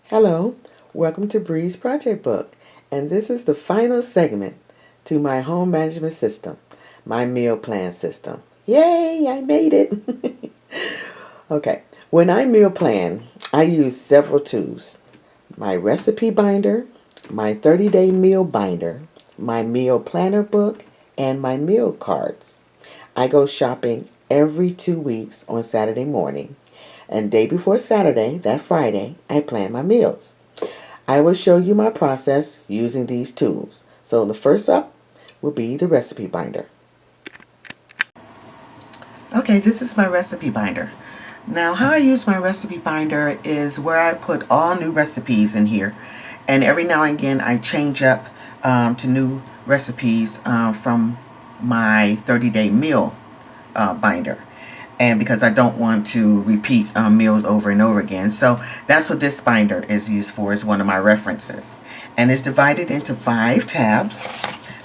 Hello, welcome to Bree's Project Book, and this is the final segment to my home management system, my meal plan system. Yay, I made it! Okay, when I meal plan, I use several tools: my recipe binder, my 30-day meal binder, my meal planner book, and my meal cards. I go shopping every 2 weeks on Saturday morning, and day before Saturday, that Friday, I plan my meals. I will show you my process using these tools. So the first up will be the recipe binder. Okay, this is my recipe binder. Now, how I use my recipe binder is where I put all new recipes in here, and every now and again I change up to new recipes from my 30-day meal binder, and because I don't want to repeat meals over and over again. So that's what this binder is used for, is one of my references. And it's divided into 5 tabs.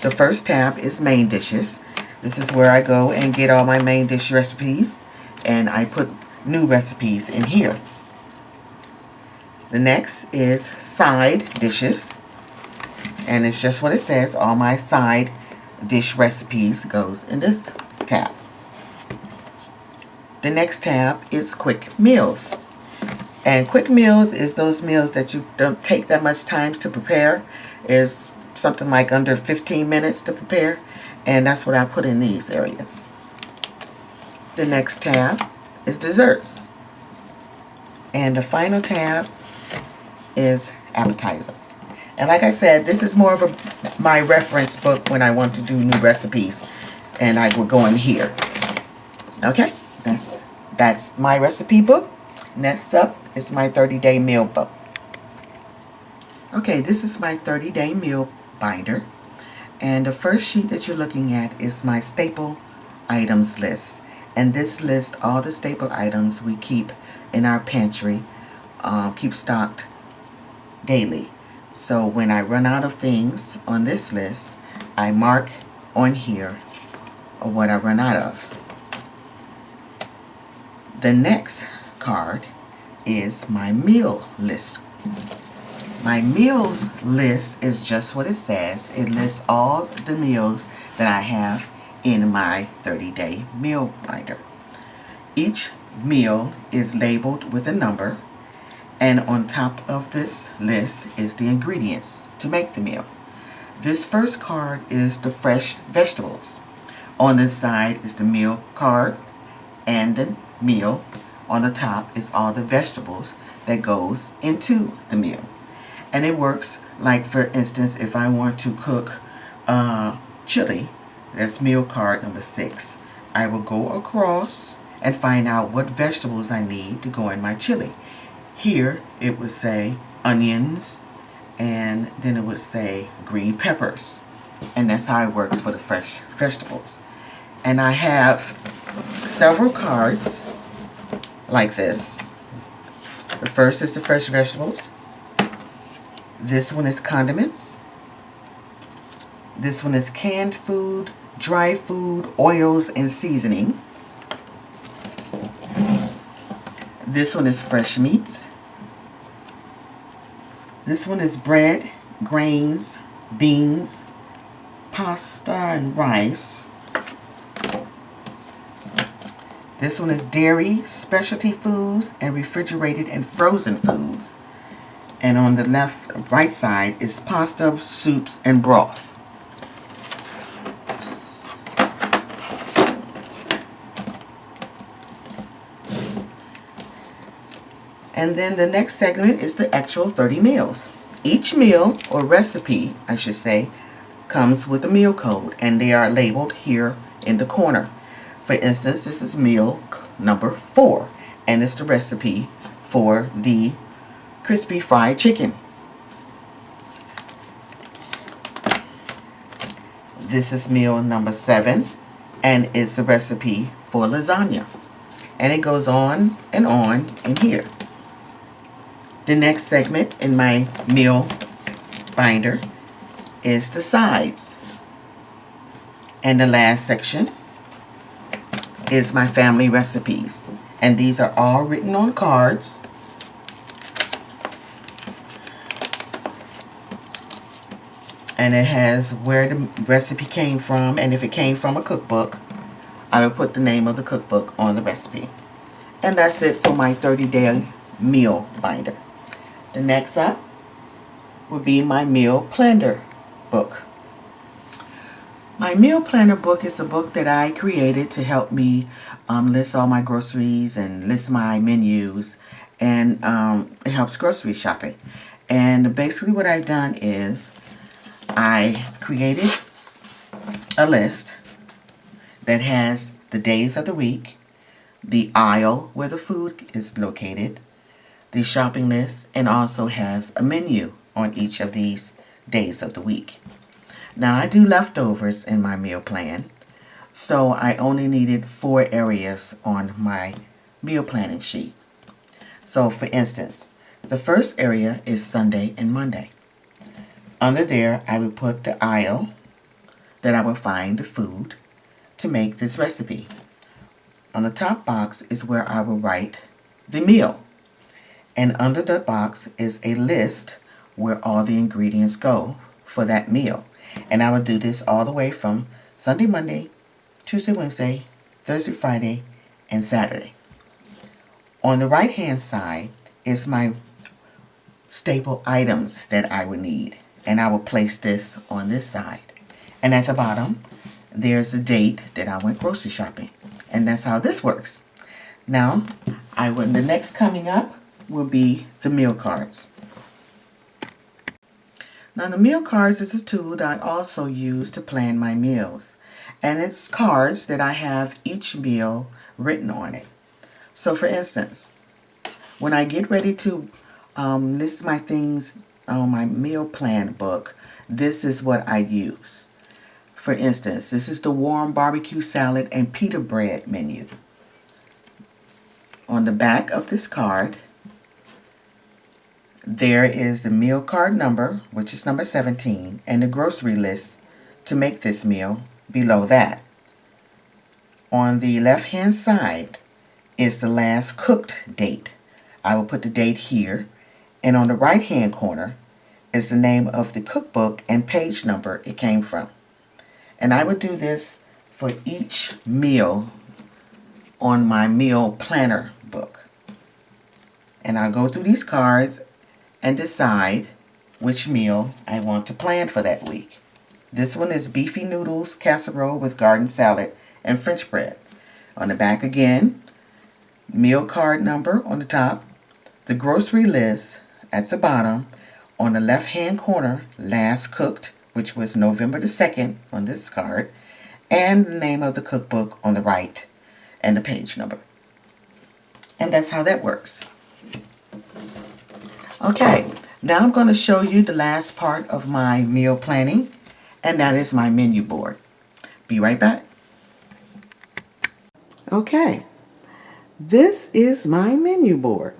The first tab is main dishes. This is where I go and get all my main dish recipes, and I put new recipes in here. The next is side dishes, and it's just what it says. All my side dish recipes goes in this tab. The next tab is quick meals. And quick meals is those meals that you don't take that much time to prepare. Is something like under 15 minutes to prepare. And that's what I put in these areas. The next tab is desserts. And the final tab is appetizers. And like I said, this is more of my reference book when I want to do new recipes. And I will go in here. Okay? That's my recipe book. Next up is my 30-day meal book. Okay, this is my 30-day meal binder. And the first sheet that you're looking at is my staple items list. And this lists all the staple items we keep in our pantry, keep stocked daily. So when I run out of things on this list, I mark on here what I run out of. The next card is my meal list. My meals list is just what it says. It lists all the meals that I have in my 30-day meal binder. Each meal is labeled with a number, and on top of this list is the ingredients to make the meal. This first card is the fresh vegetables. On this side is the meal card, and the meal on the top is all the vegetables that goes into the meal. And it works like, for instance, if I want to cook chili, that's meal card number 6. I will go across and find out what vegetables I need to go in my chili. Here it would say onions, and then it would say green peppers. And that's how it works for the fresh vegetables. And I have several cards like this. The first is the fresh vegetables. This one is condiments. This one is canned food, dry food, oils, and seasoning. This one is fresh meats. This one is bread, grains, beans, pasta, and rice. This one is dairy, specialty foods, and refrigerated and frozen foods. And on the right side is pasta, soups, and broth. And then the next segment is the actual 30 meals. Each meal, or recipe, I should say, comes with a meal code, and they are labeled here in the corner. For instance, this is meal number 4, and it's the recipe for the crispy fried chicken. This is meal number 7, and it's the recipe for lasagna. And it goes on in here. The next segment in my meal binder is the sides. And the last section is my family recipes. And these are all written on cards. and it has where the recipe came from, and if it came from a cookbook, I will put the name of the cookbook on the recipe. And that's it for my 30-day meal binder. The next up will be my meal planner book. My meal planner book is a book that I created to help me list all my groceries and list my menus, and it helps grocery shopping. And basically what I've done is I created a list that has the days of the week, the aisle where the food is located, the shopping list, and also has a menu on each of these days of the week. Now I do leftovers in my meal plan, so I only needed 4 areas on my meal planning sheet. So for instance, the first area is Sunday and Monday. Under there, I would put the aisle that I would find the food to make this recipe. On the top box is where I will write the meal. And under that box is a list where all the ingredients go for that meal. And I would do this all the way from Sunday, Monday, Tuesday, Wednesday, Thursday, Friday, and Saturday. On the right hand side is my staple items that I would need. And I will place this on this side. And at the bottom, there's a date that I went grocery shopping. And that's how this works. Now, the next coming up will be the meal cards. Now, the meal cards is a tool that I also use to plan my meals. And it's cards that I have each meal written on it. So, for instance, when I get ready to list my things on my meal plan book, this is what I use. For instance, this is the warm barbecue salad and pita bread menu. On the back of this card, there is the meal card number, which is number 17, and the grocery list to make this meal below that. On the left-hand side is the last cooked date. I will put the date here, and on the right-hand corner is the name of the cookbook and page number it came from. And I would do this for each meal on my meal planner book. And I'll go through these cards and decide which meal I want to plan for that week. This one is beefy noodles casserole with garden salad and French bread. On the back again, meal card number on the top, the grocery list at the bottom, on the left hand corner, last cooked, which was November the 2nd on this card, and the name of the cookbook on the right and the page number. And that's how that works. Okay, now I'm going to show you the last part of my meal planning, and that is my menu board. Be right back. Okay, this is my menu board,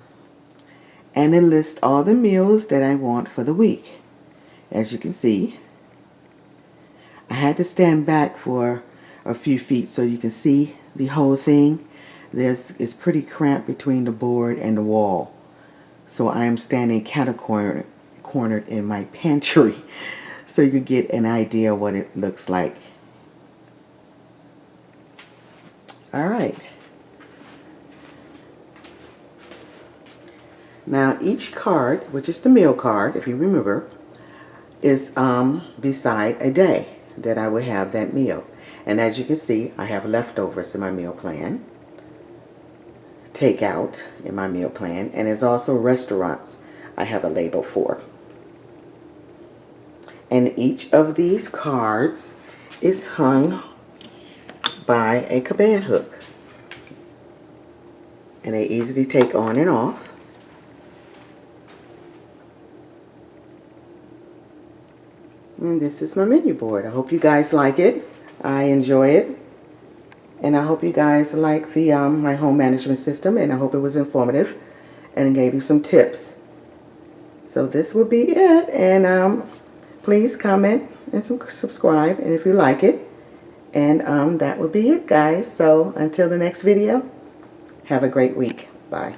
and it lists all the meals that I want for the week. As you can see, I had to stand back for a few feet so you can see the whole thing. It's pretty cramped between the board and the wall. So I am standing cornered in my pantry so you get an idea what it looks like. Alright. Now each card, which is the meal card, if you remember, is beside a day that I would have that meal. And as you can see, I have leftovers in my meal plan, takeout in my meal plan, and there's also restaurants I have a label for. And each of these cards is hung by a cabana hook. And they easily take on and off. And this is my menu board. I hope you guys like it. I enjoy it. And I hope you guys like the my home management system, and I hope it was informative and gave you some tips. So this will be it, and please comment and subscribe, and if you like it. And that will be it, guys. So until the next video, have a great week. Bye.